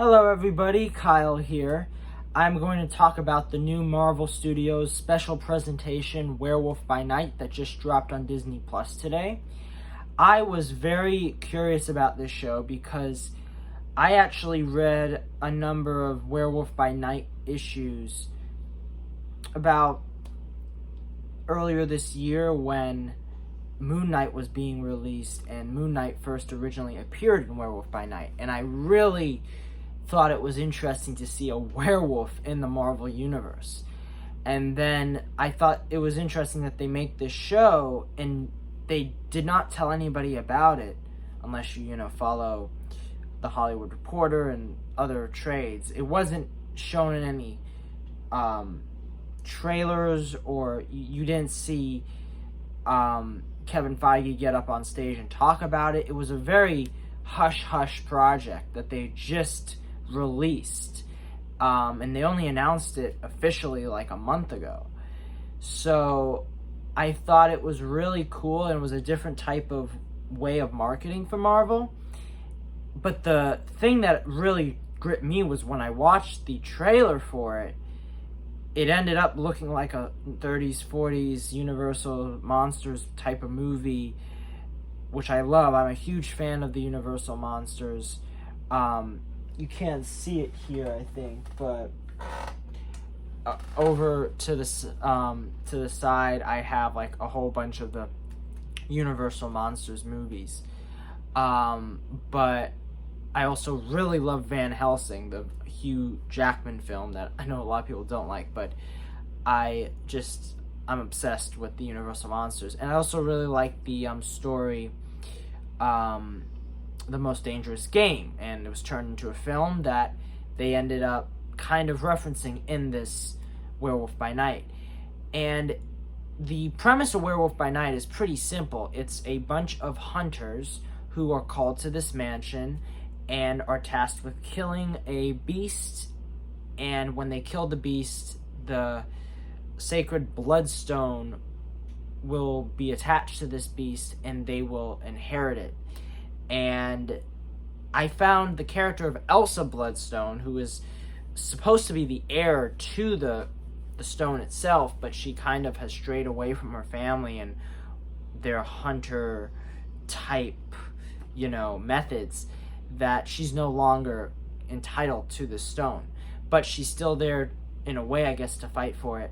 Hello everybody, Kyle here. I'm going to talk about the new Marvel Studios special presentation, Werewolf by Night, that just dropped on Disney Plus today. I was very curious about this show because I actually read a number of Werewolf by Night issues about earlier this year when Moon Knight was being released, and Moon Knight first originally appeared in Werewolf by Night, and I really thought it was interesting to see a werewolf in the Marvel Universe. And then I thought it was interesting that they make this show and they did not tell anybody about it unless you follow The Hollywood Reporter and other trades. It wasn't shown in any trailers, or you didn't see Kevin Feige get up on stage and talk about it. It was a very hush-hush project that they just released, and they only announced it officially like a month ago. So I thought it was really cool, and it was a different type of way of marketing for Marvel. But the thing that really gripped me was when I watched the trailer for it, it ended up looking like a 30s, 40s Universal Monsters type of movie, which I love. I'm a huge fan of the Universal Monsters. You can't see it here, I think, but over to the side, I have like a whole bunch of the Universal Monsters movies. But I also really love Van Helsing, the Hugh Jackman film that I know a lot of people don't like, but I'm obsessed with the Universal Monsters. And I also really like the story, The Most Dangerous Game, and it was turned into a film that they ended up kind of referencing in this Werewolf by Night. And the premise of Werewolf by Night is pretty simple. It's a bunch of hunters who are called to this mansion and are tasked with killing a beast, and when they kill the beast, the sacred bloodstone will be attached to this beast and they will inherit it. And I found the character of Elsa Bloodstone, who is supposed to be the heir to the stone itself, but she kind of has strayed away from her family and their hunter type, methods, that she's no longer entitled to the stone. But she's still there in a way, I guess, to fight for it.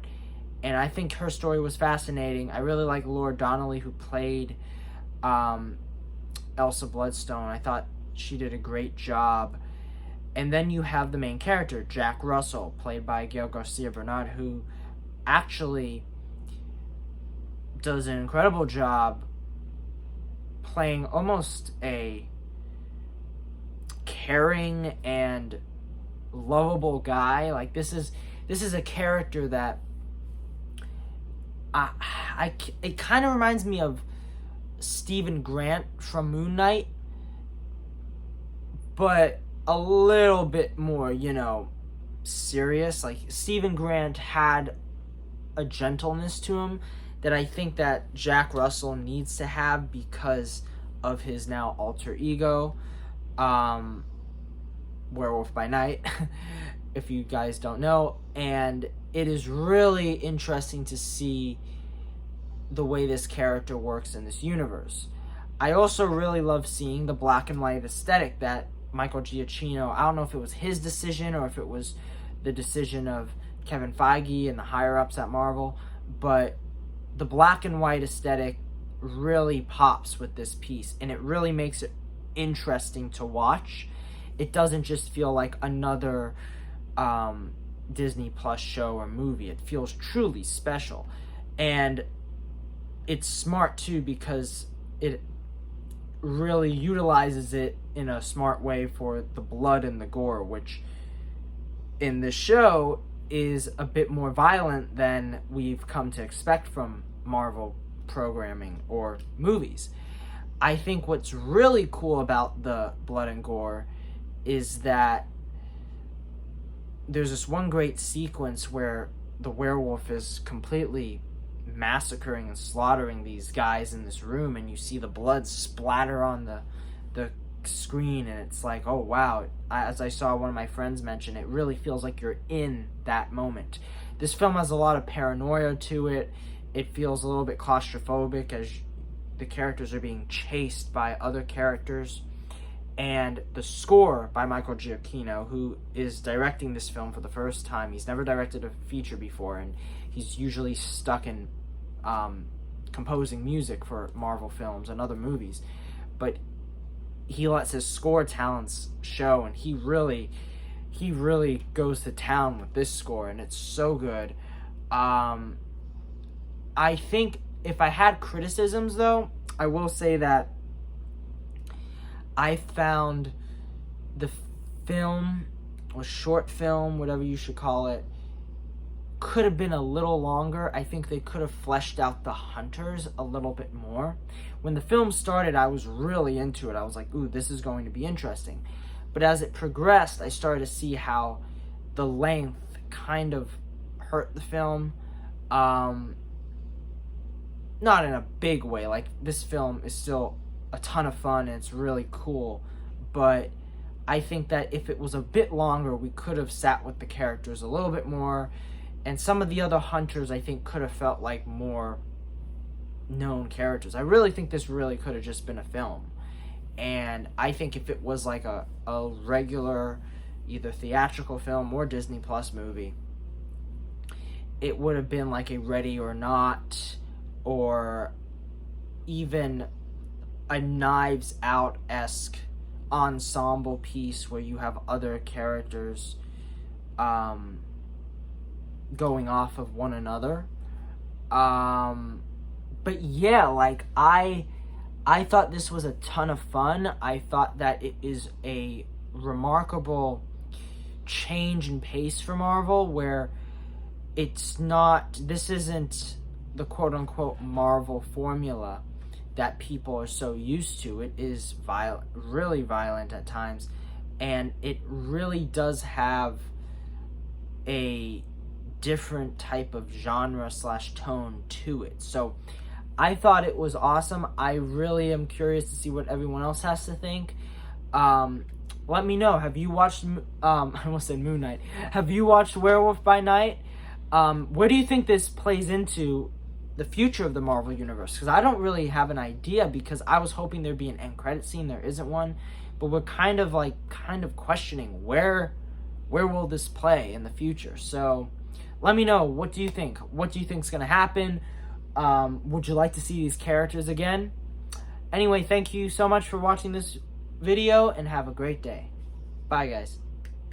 And I think her story was fascinating. I really like Laura Donnelly, who played Elsa Bloodstone. I thought she did a great job. And then you have the main character, Jack Russell, played by Gael Garcia Bernal, who actually does an incredible job playing almost a caring and lovable guy. Like, this is a character that it kind of reminds me of Stephen Grant from Moon Knight, but a little bit more, serious. Like, Stephen Grant had a gentleness to him that I think that Jack Russell needs to have because of his now alter ego, Werewolf by Night, if you guys don't know. And it is really interesting to see the way this character works in this universe. I also really love seeing the black and white aesthetic that Michael Giacchino, I don't know if it was his decision or if it was the decision of Kevin Feige and the higher-ups at Marvel, but the black and white aesthetic really pops with this piece, and it really makes it interesting to watch. It doesn't just feel like another Disney Plus show or movie. It feels truly special. And it's smart too, because it really utilizes it in a smart way for the blood and the gore, which in this show is a bit more violent than we've come to expect from Marvel programming or movies. I think what's really cool about the blood and gore is that there's this one great sequence where the werewolf is completely massacring and slaughtering these guys in this room, and you see the blood splatter on the screen, and it's like, oh wow, as I saw one of my friends mention, it really feels like you're in that moment. This film has a lot of paranoia to it. It feels a little bit claustrophobic as the characters are being chased by other characters. And the score by Michael Giacchino, who is directing this film for the first time. He's never directed a feature before, and he's usually stuck in composing music for Marvel films and other movies. But he lets his score talents show, and he really goes to town with this score, and it's so good. I think if I had criticisms, though, I will say that I found the film, or short film, whatever you should call it, could have been a little longer. I think they could have fleshed out the hunters a little bit more. When the film started, I was really into it. I was like, ooh, this is going to be interesting. But as it progressed, I started to see how the length kind of hurt the film. Not in a big way. Like, this film is still a ton of fun and it's really cool, but I think that if it was a bit longer, we could have sat with the characters a little bit more, and some of the other hunters I think could have felt like more known characters. I really think this really could have just been a film, and I think if it was like a regular either theatrical film or Disney Plus movie, it would have been like a Ready or Not, or even a Knives Out-esque ensemble piece where you have other characters going off of one another. But yeah, like, I thought this was a ton of fun. I thought that it is a remarkable change in pace for Marvel, where this isn't the quote-unquote Marvel formula that people are so used to. It is really violent at times, and it really does have a different type of genre / tone to it. So I thought it was awesome. I really am curious to see what everyone else has to think. Let me know. Have you watched I almost said Moon Knight. Have you watched Werewolf by Night? Where do you think this plays into the future of the Marvel Universe? Because I don't really have an idea, because I was hoping there'd be an end credit scene. There isn't one. But we're kind of questioning where will this play in the future. So let me know. What do you think? What do you think is going to happen? Would you like to see these characters again? Anyway, thank you so much for watching this video, and have a great day. Bye, guys.